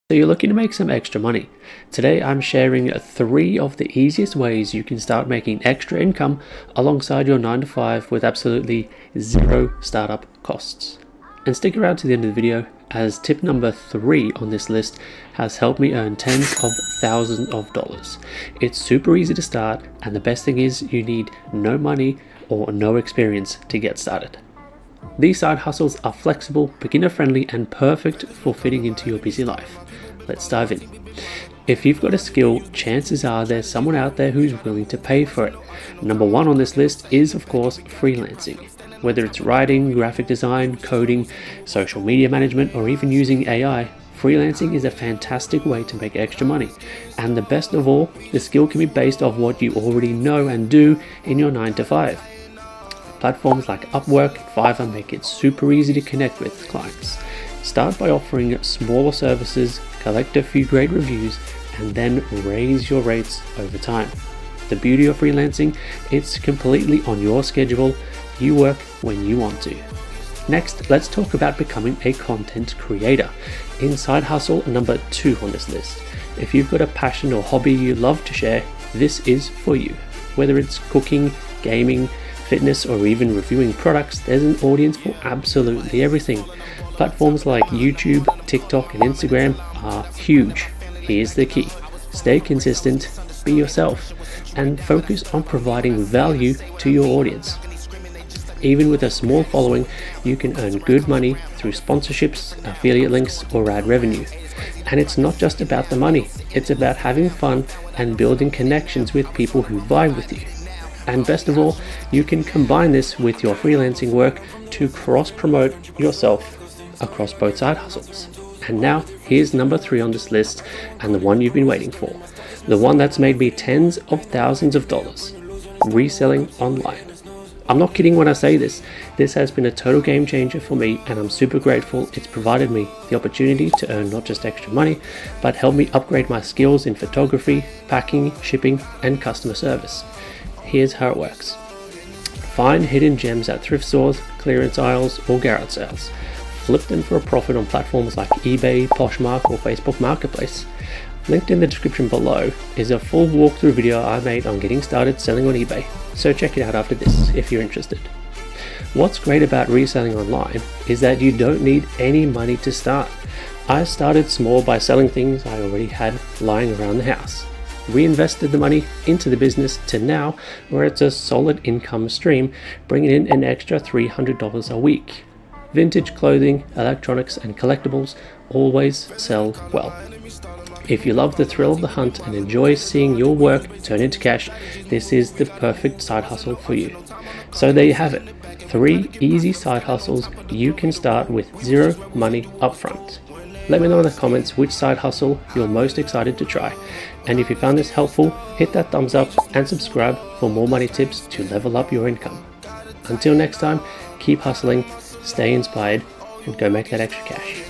So you're looking to make some extra money. Today I'm sharing 3 of the easiest ways you can start making extra income alongside your 9 to 5 with absolutely 0 startup costs. And stick around to the end of the video, as tip number 3 on this list has helped me earn tens of thousands of dollars. It's super easy to start, and the best thing is you need no money or no experience to get started. These side hustles are flexible, beginner friendly, and perfect for fitting into your busy life. Let's dive in. If you've got a skill, chances are there's someone out there who's willing to pay for it. Number 1 on this list is, of course, freelancing. Whether it's writing, graphic design, coding, social media management, or even using AI, freelancing is a fantastic way to make extra money. And the best of all, the skill can be based off what you already know and do in your 9 to 5. Platforms like Upwork, Fiverr make it super easy to connect with clients. Start by offering smaller services, collect a few great reviews, and then raise your rates over time. The beauty of freelancing, it's completely on your schedule. You work when you want to. Next, let's talk about becoming a content creator. In side hustle number 2 on this list. If you've got a passion or hobby you love to share, this is for you. Whether it's cooking, gaming, fitness, or even reviewing products, there's an audience for absolutely everything. Platforms like YouTube, TikTok, and Instagram are huge. Here's the key. Stay consistent, be yourself, and focus on providing value to your audience. Even with a small following, you can earn good money through sponsorships, affiliate links, or ad revenue. And it's not just about the money, it's about having fun and building connections with people who vibe with you. And best of all, you can combine this with your freelancing work to cross-promote yourself across both side hustles. And now, here's number 3 on this list, and the one you've been waiting for. The one that's made me tens of thousands of dollars. Reselling online. I'm not kidding when I say this. This has been a total game changer for me, and I'm super grateful it's provided me the opportunity to earn not just extra money, but help me upgrade my skills in photography, packing, shipping, and customer service. Here's how it works. Find hidden gems at thrift stores, clearance aisles, or garage sales. Flip them for a profit on platforms like eBay, Poshmark, or Facebook Marketplace. Linked in the description below is a full walkthrough video I made on getting started selling on eBay, so check it out after this if you're interested. What's great about reselling online is that you don't need any money to start. I started small by selling things I already had lying around the house. Reinvested the money into the business to now where it's a solid income stream, bringing in an extra $300 a week. Vintage clothing, electronics, and collectibles always sell well. If you love the thrill of the hunt and enjoy seeing your work turn into cash, this is the perfect side hustle for you. So there you have it, 3 easy side hustles you can start with 0 money upfront. Let me know in the comments which side hustle you're most excited to try. And if you found this helpful, hit that thumbs up and subscribe for more money tips to level up your income. Until next time, keep hustling, stay inspired, and go make that extra cash.